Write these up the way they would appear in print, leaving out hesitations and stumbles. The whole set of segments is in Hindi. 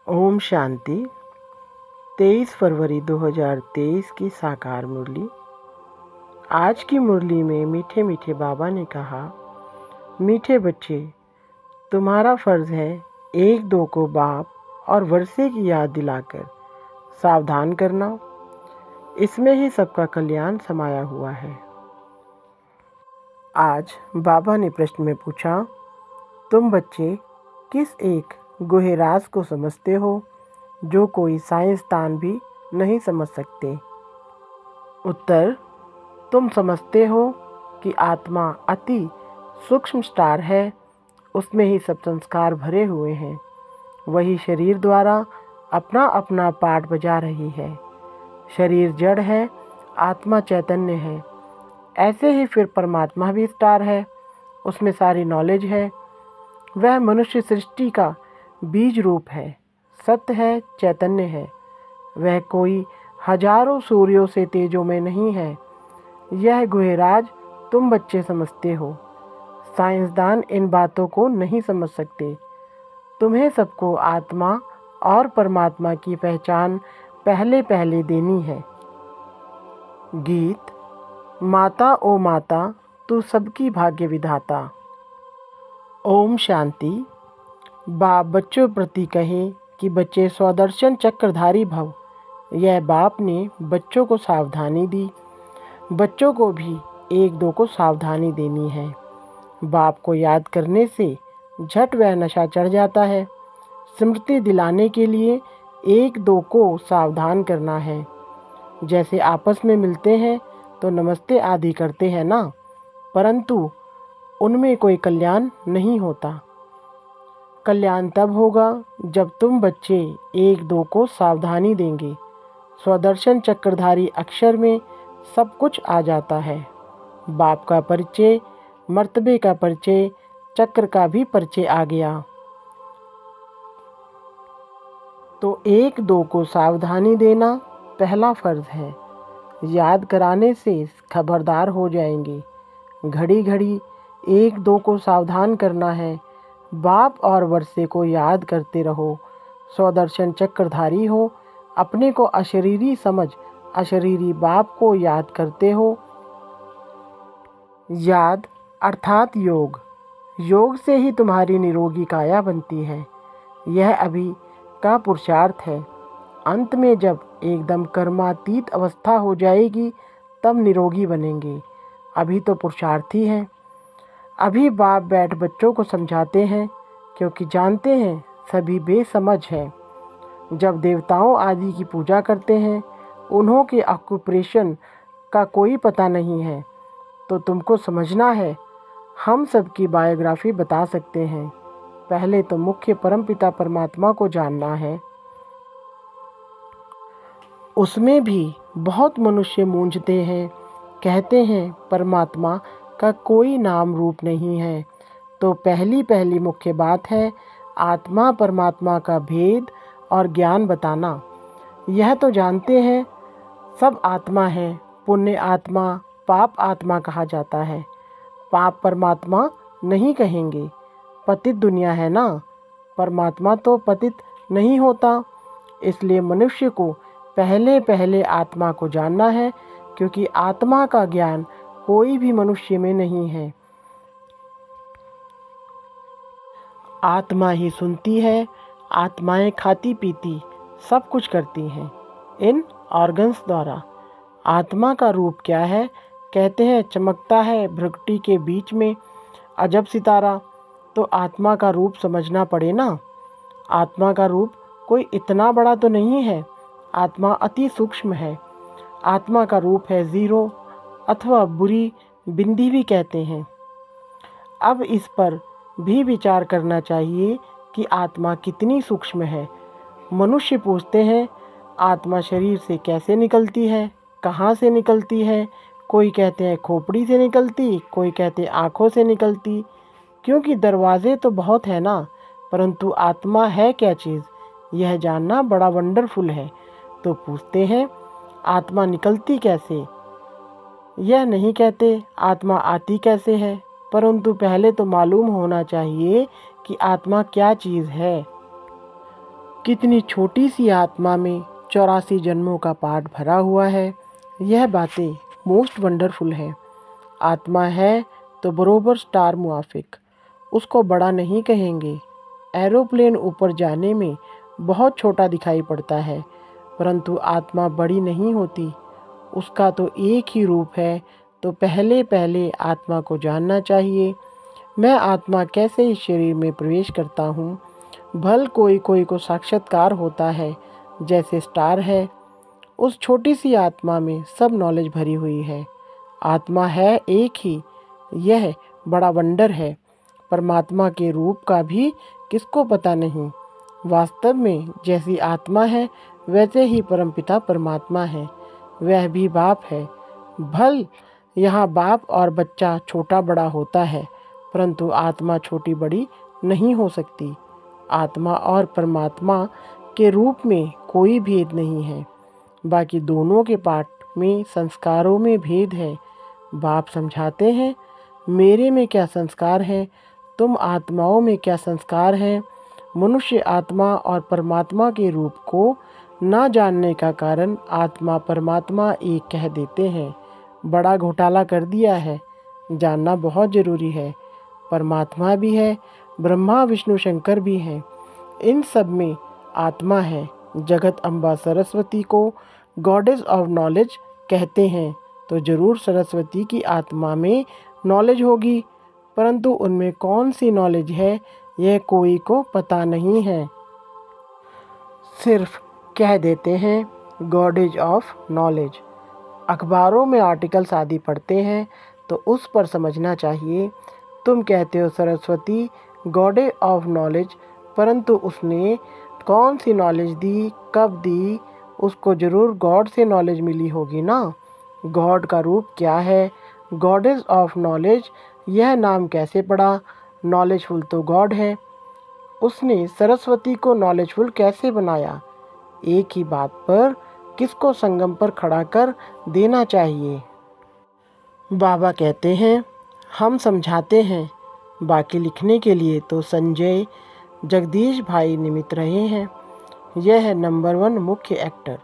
ओम शांति। 23 फरवरी 2023 की साकार मुरली। आज की मुरली में मीठे मीठे बाबा ने कहा, मीठे बच्चे, तुम्हारा फ़र्ज़ है एक दो को बाप और वर्षे की याद दिलाकर सावधान करना। इसमें ही सबका कल्याण समाया हुआ है। आज बाबा ने प्रश्न में पूछा, तुम बच्चे किस एक गूढ़ राज को समझते हो जो कोई साइंसदान भी नहीं समझ सकते? उत्तर, तुम समझते हो कि आत्मा अति सूक्ष्म स्टार है, उसमें ही सब संस्कार भरे हुए हैं। वही शरीर द्वारा अपना अपना पार्ट बजा रही है। शरीर जड़ है, आत्मा चैतन्य है। ऐसे ही फिर परमात्मा भी स्टार है, उसमें सारी नॉलेज है। वह मनुष्य सृष्टि का बीज रूप है, सत्य है, चैतन्य है। वह कोई हजारों सूर्यों से तेजों में नहीं है। यह गुहराज तुम बच्चे समझते हो। साइंसदान इन बातों को नहीं समझ सकते। तुम्हें सबको आत्मा और परमात्मा की पहचान पहले पहले देनी है। गीत। माता ओ माता, तू सबकी भाग्य विधाता। ओम शांति। बाप बच्चों प्रति कहे कि बच्चे स्वदर्शन चक्रधारी भव। यह बाप ने बच्चों को सावधानी दी। बच्चों को भी एक दो को सावधानी देनी है। बाप को याद करने से झट वह नशा चढ़ जाता है। स्मृति दिलाने के लिए एक दो को सावधान करना है। जैसे आपस में मिलते हैं तो नमस्ते आदि करते हैं ना, परंतु उनमें कोई कल्याण नहीं होता। कल्याण तब होगा जब तुम बच्चे एक दो को सावधानी देंगे। स्वदर्शन चक्रधारी अक्षर में सब कुछ आ जाता है। बाप का परिचय, मर्तबे का परिचय, चक्र का भी परिचय आ गया। तो एक दो को सावधानी देना पहला फर्ज है। याद कराने से खबरदार हो जाएंगे। घड़ी घड़ी एक दो को सावधान करना है। बाप और वर्षे को याद करते रहो। स्वदर्शन चक्रधारी हो, अपने को अशरीरी समझ अशरीरी बाप को याद करते हो। याद अर्थात योग। योग से ही तुम्हारी निरोगी काया बनती है। यह अभी का पुरुषार्थ है। अंत में जब एकदम कर्मातीत अवस्था हो जाएगी तब निरोगी बनेंगे। अभी तो पुरुषार्थी हैं। अभी बाप बैठ बच्चों को समझाते हैं, क्योंकि जानते हैं सभी बेसमझ हैं। जब देवताओं आदि की पूजा करते हैं, उन्हों के ऑक्यूपेशन का कोई पता नहीं है, तो तुमको समझना है। हम सबकी बायोग्राफी बता सकते हैं। पहले तो मुख्य परमपिता परमात्मा को जानना है। उसमें भी बहुत मनुष्य मूंझते हैं, कहते हैं परमात्मा का कोई नाम रूप नहीं है। तो पहली मुख्य बात है आत्मा परमात्मा का भेद और ज्ञान बताना। यह तो जानते हैं सब आत्मा है। पुण्य आत्मा, पाप आत्मा कहा जाता है। पाप परमात्मा नहीं कहेंगे। पतित दुनिया है ना, परमात्मा तो पतित नहीं होता। इसलिए मनुष्य को पहले आत्मा को जानना है, क्योंकि आत्मा का ज्ञान कोई भी मनुष्य में नहीं है। आत्मा ही सुनती है, आत्माएं खाती पीती सब कुछ करती हैं इन ऑर्गन्स द्वारा। आत्मा का रूप क्या है? कहते हैं चमकता है भ्रकुटी के बीच में अजब सितारा। तो आत्मा का रूप समझना पड़े ना। आत्मा का रूप कोई इतना बड़ा तो नहीं है। आत्मा अति सूक्ष्म है। आत्मा का रूप है जीरो अथवा बुरी बिंदी भी कहते हैं। अब इस पर भी विचार करना चाहिए कि आत्मा कितनी सूक्ष्म है। मनुष्य पूछते हैं आत्मा शरीर से कैसे निकलती है, कहाँ से निकलती है। कोई कहते हैं खोपड़ी से निकलती, कोई कहते हैं आँखों से निकलती। क्योंकि दरवाजे तो बहुत है ना, परंतु आत्मा है क्या चीज़, यह जानना बड़ा वंडरफुल है। तो पूछते हैं आत्मा निकलती कैसे। यह नहीं कहते आत्मा आती कैसे है, परंतु पहले तो मालूम होना चाहिए कि आत्मा क्या चीज़ है। कितनी छोटी सी आत्मा में 84 जन्मों का पाठ भरा हुआ है। यह बातें मोस्ट वंडरफुल है। आत्मा है तो बरोबर स्टार मुआफिक, उसको बड़ा नहीं कहेंगे। एरोप्लेन ऊपर जाने में बहुत छोटा दिखाई पड़ता है, परंतु आत्मा बड़ी नहीं होती। उसका तो एक ही रूप है, तो पहले पहले आत्मा को जानना चाहिए। मैं आत्मा कैसे इस शरीर में प्रवेश करता हूँ। भल कोई कोई को साक्षात्कार होता है, जैसे स्टार है। उस छोटी सी आत्मा में सब नॉलेज भरी हुई है। आत्मा है एक ही, यह बड़ा वंडर है। परमात्मा के रूप का भी किसको पता नहीं। वास्तव में जैसी आत्मा है वैसे ही परमपिता परमात्मा है, वह भी बाप है। भल यहाँ बाप और बच्चा छोटा बड़ा होता है, परंतु आत्मा छोटी बड़ी नहीं हो सकती। आत्मा और परमात्मा के रूप में कोई भेद नहीं है। बाकी दोनों के पाठ में संस्कारों में भेद है। बाप समझाते हैं, मेरे में क्या संस्कार है, तुम आत्माओं में क्या संस्कार है। मनुष्य आत्मा और परमात्मा के रूप को ना जानने का कारण आत्मा परमात्मा एक कह देते हैं। बड़ा घोटाला कर दिया है। जानना बहुत ज़रूरी है। परमात्मा भी है, ब्रह्मा विष्णु शंकर भी हैं। इन सब में आत्मा है। जगत अम्बा सरस्वती को गॉडेस ऑफ नॉलेज कहते हैं, तो ज़रूर सरस्वती की आत्मा में नॉलेज होगी, परंतु उनमें कौन सी नॉलेज है यह कोई को पता नहीं है। सिर्फ कह देते हैं गॉडेज ऑफ नॉलेज। अखबारों में आर्टिकल्स आदि पढ़ते हैं तो उस पर समझना चाहिए। तुम कहते हो सरस्वती गॉडेज ऑफ नॉलेज, परंतु उसने कौन सी नॉलेज दी, कब दी, उसको ज़रूर गॉड से नॉलेज मिली होगी ना। गॉड का रूप क्या है, गॉडेज ऑफ नॉलेज, यह नाम कैसे पड़ा। नॉलेजफुल तो गॉड है, उसने सरस्वती को नॉलेजफुल कैसे बनाया। एक ही बात पर किसको संगम पर खड़ा कर देना चाहिए। बाबा कहते हैं हम समझाते हैं, बाकी लिखने के लिए तो संजय जगदीश भाई निमित्त रहे हैं। यह है नंबर 1 मुख्य एक्टर।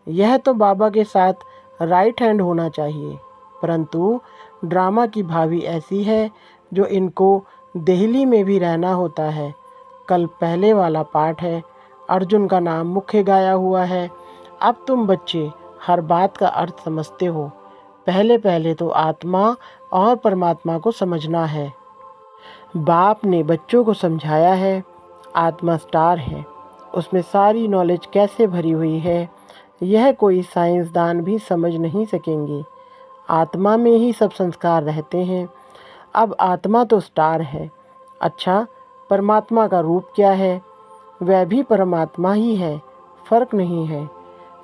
यह तो बाबा के साथ राइट हैंड होना चाहिए, परंतु ड्रामा की भावी ऐसी है जो इनको दिल्ली में भी रहना होता है। कल पहले वाला पार्ट है, अर्जुन का नाम मुख्य गाया हुआ है। अब तुम बच्चे हर बात का अर्थ समझते हो। पहले पहले तो आत्मा और परमात्मा को समझना है। बाप ने बच्चों को समझाया है, आत्मा स्टार है, उसमें सारी नॉलेज कैसे भरी हुई है यह कोई साइंसदान भी समझ नहीं सकेंगे। आत्मा में ही सब संस्कार रहते हैं। अब आत्मा तो स्टार है। अच्छा, परमात्मा का रूप क्या है? वह भी परमात्मा ही है, फर्क नहीं है।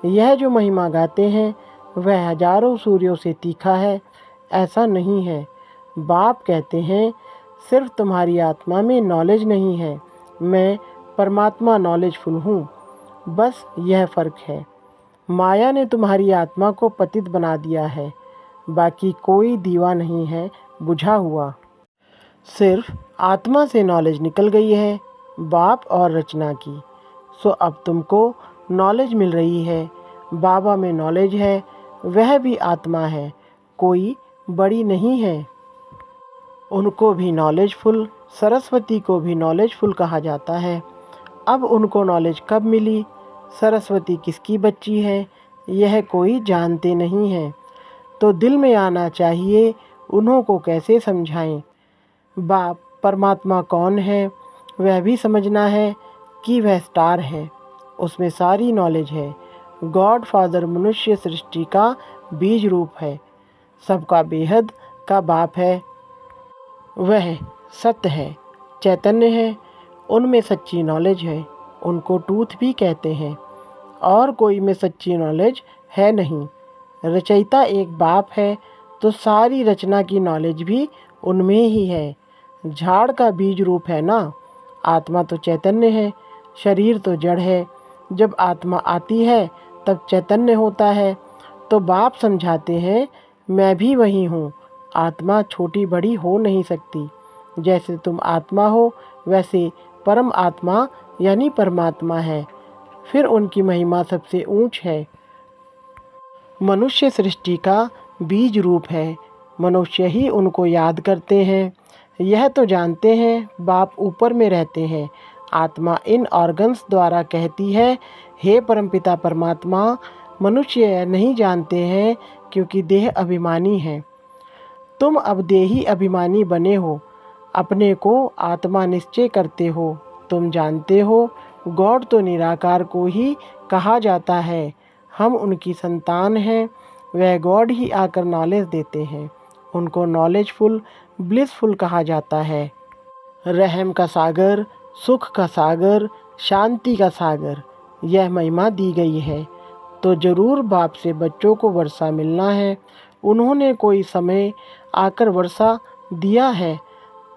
यह जो महिमा गाते हैं वह हजारों सूर्यों से तीखा है, ऐसा नहीं है। बाप कहते हैं सिर्फ तुम्हारी आत्मा में नॉलेज नहीं है, मैं परमात्मा नॉलेजफुल हूँ, बस यह फ़र्क है। माया ने तुम्हारी आत्मा को पतित बना दिया है, बाकी कोई दीवा नहीं है बुझा हुआ। सिर्फ आत्मा से नॉलेज निकल गई है, बाप और रचना की। सो अब तुमको नॉलेज मिल रही है। बाबा में नॉलेज है, वह भी आत्मा है, कोई बड़ी नहीं है। उनको भी नॉलेजफुल, सरस्वती को भी नॉलेजफुल कहा जाता है। अब उनको नॉलेज कब मिली, सरस्वती किसकी बच्ची है, यह कोई जानते नहीं है। तो दिल में आना चाहिए, उन्हों को कैसे समझाएं। बाप परमात्मा कौन है वह भी समझना है कि वह स्टार है, उसमें सारी नॉलेज है। गॉड फादर मनुष्य सृष्टि का बीज रूप है, सबका बेहद का बाप है। वह सत्य है, चैतन्य है, उनमें सच्ची नॉलेज है। उनको टूथ भी कहते हैं, और कोई में सच्ची नॉलेज है नहीं। रचयिता एक बाप है, तो सारी रचना की नॉलेज भी उनमें ही है। झाड़ का बीज रूप है ना। आत्मा तो चैतन्य है, शरीर तो जड़ है। जब आत्मा आती है तब चैतन्य होता है। तो बाप समझाते हैं मैं भी वही हूँ। आत्मा छोटी बड़ी हो नहीं सकती। जैसे तुम आत्मा हो वैसे परम आत्मा यानी परमात्मा है। फिर उनकी महिमा सबसे ऊंच है। मनुष्य सृष्टि का बीज रूप है, मनुष्य ही उनको याद करते हैं। यह तो जानते हैं बाप ऊपर में रहते हैं। आत्मा इन ऑर्गन्स द्वारा कहती है, हे परमपिता परमात्मा, मनुष्य यह नहीं जानते हैं क्योंकि देह अभिमानी है। तुम अब देही अभिमानी बने हो, अपने को आत्मा निश्चय करते हो। तुम जानते हो गॉड तो निराकार को ही कहा जाता है। हम उनकी संतान हैं। वह गॉड ही आकर नॉलेज देते हैं। उनको नॉलेजफुल, ब्लिसफुल कहा जाता है। रहम का सागर, सुख का सागर, शांति का सागर, यह महिमा दी गई है। तो ज़रूर बाप से बच्चों को वर्षा मिलना है। उन्होंने कोई समय आकर वर्षा दिया है,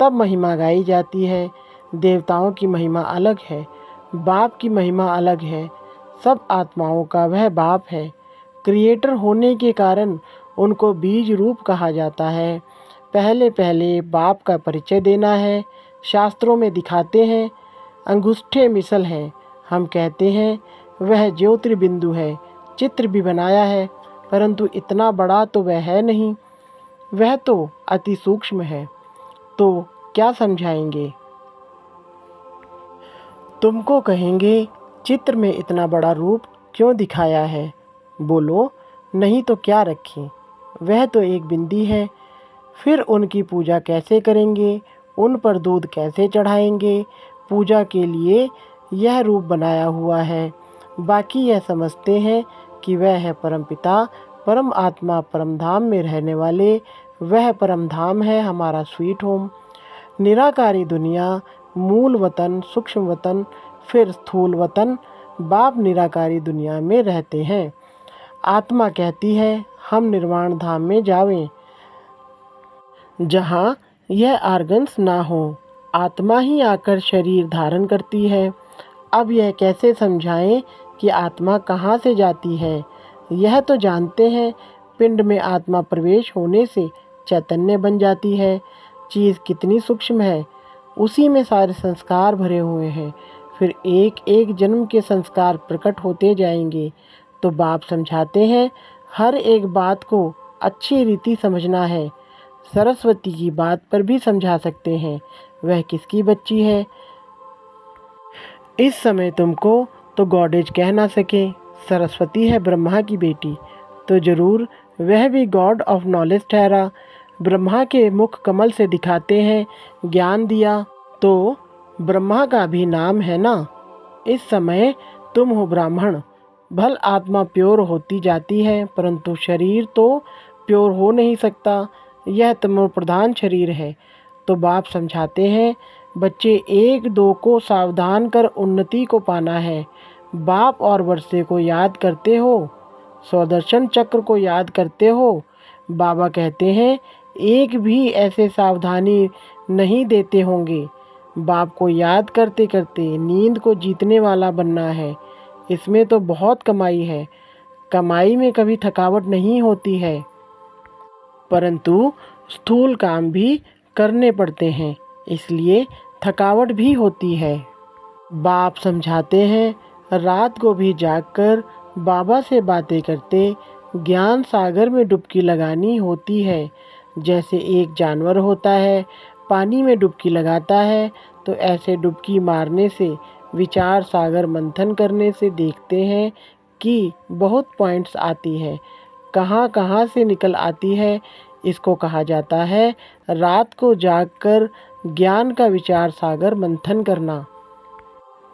तब महिमा गाई जाती है। देवताओं की महिमा अलग है, बाप की महिमा अलग है। सब आत्माओं का वह बाप है। क्रिएटर होने के कारण उनको बीज रूप कहा जाता है। पहले पहले बाप का परिचय देना है। शास्त्रों में दिखाते हैं, अंगूठे मिसल है। हम कहते हैं वह ज्योतिर्बिंदु है। चित्र भी बनाया है, परंतु इतना बड़ा तो वह है नहीं, वह तो अति सूक्ष्म है। तो क्या समझाएंगे? तुमको कहेंगे चित्र में इतना बड़ा रूप क्यों दिखाया है? बोलो, नहीं तो क्या रखें, वह तो एक बिंदी है। फिर उनकी पूजा कैसे करेंगे? उन पर दूध कैसे चढ़ाएंगे? पूजा के लिए यह रूप बनाया हुआ है। बाकी यह समझते हैं कि वह है परमपिता, परम आत्मा, परम धाम में रहने वाले। वह परम धाम है हमारा स्वीट होम। निराकारी दुनिया, मूल वतन, सूक्ष्म वतन, फिर स्थूल वतन। बाप निराकारी दुनिया में रहते हैं। आत्मा कहती है हम निर्वाण धाम में जावें, जहाँ यह आर्गन्स ना हो। आत्मा ही आकर शरीर धारण करती है। अब यह कैसे समझाएं कि आत्मा कहाँ से जाती है? यह तो जानते हैं पिंड में आत्मा प्रवेश होने से चैतन्य बन जाती है। चीज़ कितनी सूक्ष्म है, उसी में सारे संस्कार भरे हुए हैं। फिर एक एक जन्म के संस्कार प्रकट होते जाएंगे। तो बाप समझाते हैं हर एक बात को अच्छी रीति समझना है। सरस्वती की बात पर भी समझा सकते हैं, वह किसकी बच्ची है। इस समय तुमको तो गॉडेज कह ना सके। सरस्वती है ब्रह्मा की बेटी, तो जरूर वह भी गॉड ऑफ नॉलेज ठहरा। ब्रह्मा के मुख कमल से दिखाते हैं ज्ञान दिया, तो ब्रह्मा का भी नाम है ना। इस समय तुम हो ब्राह्मण। भल आत्मा प्योर होती जाती है, परंतु शरीर तो प्योर हो नहीं सकता। यह तमो प्रधान शरीर है। तो बाप समझाते हैं बच्चे, एक दो को सावधान कर उन्नति को पाना है। बाप और वर्षे को याद करते हो, स्वदर्शन चक्र को याद करते हो। बाबा कहते हैं एक भी ऐसे सावधानी नहीं देते होंगे। बाप को याद करते करते नींद को जीतने वाला बनना है। इसमें तो बहुत कमाई है। कमाई में कभी थकावट नहीं होती है, परंतु स्थूल काम भी करने पड़ते हैं, इसलिए थकावट भी होती है। बाप समझाते हैं रात को भी जागकर बाबा से बातें करते ज्ञान सागर में डुबकी लगानी होती है। जैसे एक जानवर होता है, पानी में डुबकी लगाता है, तो ऐसे डुबकी मारने से, विचार सागर मंथन करने से देखते हैं कि बहुत पॉइंट्स आती है, कहाँ कहाँ से निकल आती है। इसको कहा जाता है रात को जागकर ज्ञान का विचार सागर मंथन करना।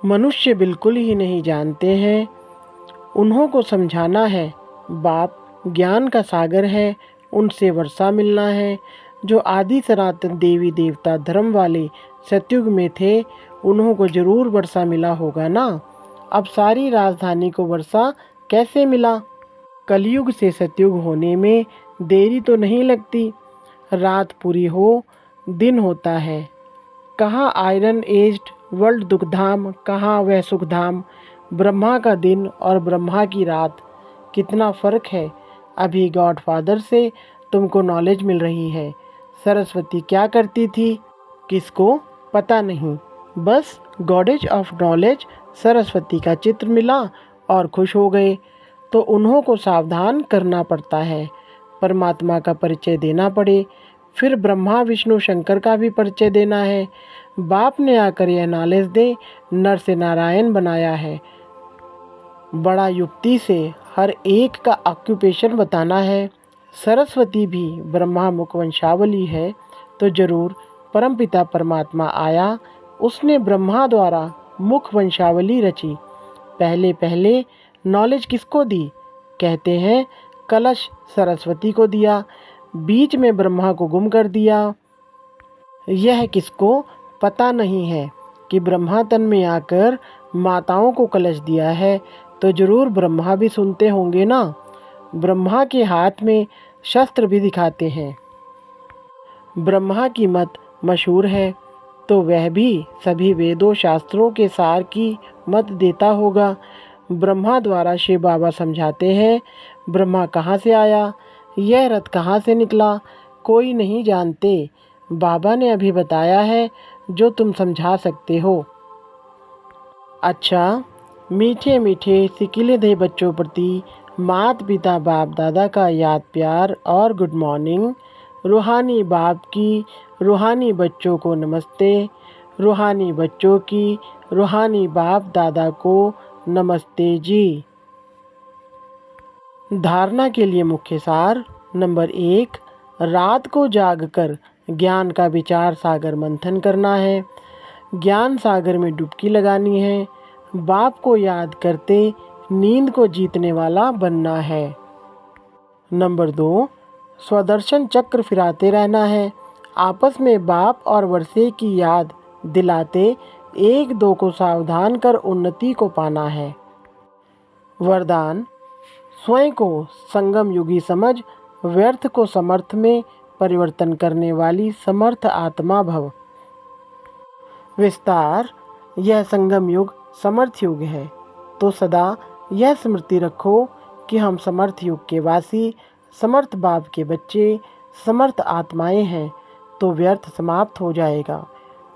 मनुष्य बिल्कुल ही नहीं जानते हैं, उन्हों को समझाना है। बाप ज्ञान का सागर है, उनसे वर्षा मिलना है। जो आदि सनातन देवी देवता धर्म वाले सतयुग में थे, उन्हों को जरूर वर्षा मिला होगा ना। अब सारी राजधानी को वर्षा कैसे मिला? कलयुग से सतयुग होने में देरी तो नहीं लगती। रात पूरी हो, दिन होता है। कहाँ आयरन एज्ड वर्ल्ड दुखधाम, कहाँ वह सुखधाम। ब्रह्मा का दिन और ब्रह्मा की रात, कितना फ़र्क है। अभी गॉड फादर से तुमको नॉलेज मिल रही है। सरस्वती क्या करती थी, किसको पता नहीं। बस गॉडेज ऑफ नॉलेज सरस्वती का चित्र मिला और खुश हो गए। तो उन्हों को सावधान करना पड़ता है, परमात्मा का परिचय देना पड़े। फिर ब्रह्मा विष्णु शंकर का भी परिचय देना है। बाप ने आकर यह नॉलेज दे, नर से नारायण बनाया है। बड़ा युक्ति से हर एक का ऑक्यूपेशन बताना है। सरस्वती भी ब्रह्मा मुख वंशावली है, तो जरूर परमपिता परमात्मा आया, उसने ब्रह्मा द्वारा मुख वंशावली रची। पहले पहले नॉलेज किसको दी? कहते हैं कलश सरस्वती को दिया, बीच में ब्रह्मा को गुम कर दिया। यह किसको पता नहीं है कि ब्रह्मा तन में आकर माताओं को कलश दिया है, तो जरूर ब्रह्मा भी सुनते होंगे ना। ब्रह्मा के हाथ में शस्त्र भी दिखाते हैं। ब्रह्मा की मत मशहूर है, तो वह भी सभी वेदों शास्त्रों के सार की मत देता होगा। ब्रह्मा द्वारा शिव बाबा समझाते हैं, ब्रह्मा कहाँ से आया, यह रथ कहाँ से निकला, कोई नहीं जानते। बाबा ने अभी बताया है जो तुम समझा सकते हो। अच्छा, मीठे मीठे सिकिले बच्चों प्रति माता पिता बाप दादा का याद प्यार और गुड मॉर्निंग। रूहानी बाप की रूहानी बच्चों को नमस्ते। रूहानी बच्चों की रूहानी बाप दादा को नमस्ते जी। धारणा के लिए मुख्य सार। नंबर 1, रात को जागकर ज्ञान का विचार सागर मंथन करना है। ज्ञान सागर में डुबकी लगानी है। बाप को याद करते नींद को जीतने वाला बनना है। नंबर 2, स्वदर्शन चक्र फिराते रहना है। आपस में बाप और वर्षे की याद दिलाते एक दो को सावधान कर उन्नति को पाना है। वरदान, स्वयं को संगम युगी समझ, व्यर्थ को समर्थ में परिवर्तन करने वाली समर्थ आत्मा भव। विस्तार, यह संगम युग समर्थ युग है, तो सदा यह स्मृति रखो कि हम समर्थ युग के वासी, समर्थ बाप के बच्चे, समर्थ आत्माएं हैं, तो व्यर्थ समाप्त हो जाएगा।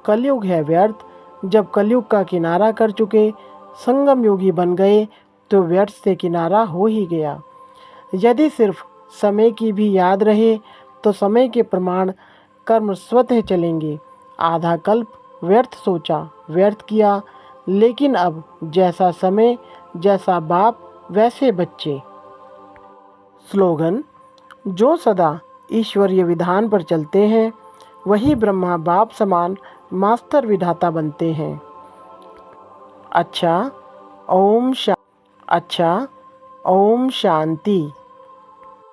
कलयुग है व्यर्थ, जब कलयुग का किनारा कर चुके संगम योगी बन गए, तो व्यर्थ से किनारा हो ही गया। यदि सिर्फ समय की भी याद रहे, तो समय के प्रमाण कर्म स्वतः चलेंगे। आधा कल्प व्यर्थ सोचा, व्यर्थ किया, लेकिन अब जैसा समय जैसा बाप वैसे बच्चे। स्लोगन, जो सदा ईश्वरीय विधान पर चलते हैं, वही ब्रह्मा बाप समान मास्टर विधाता बनते हैं। अच्छा, ओम शांति।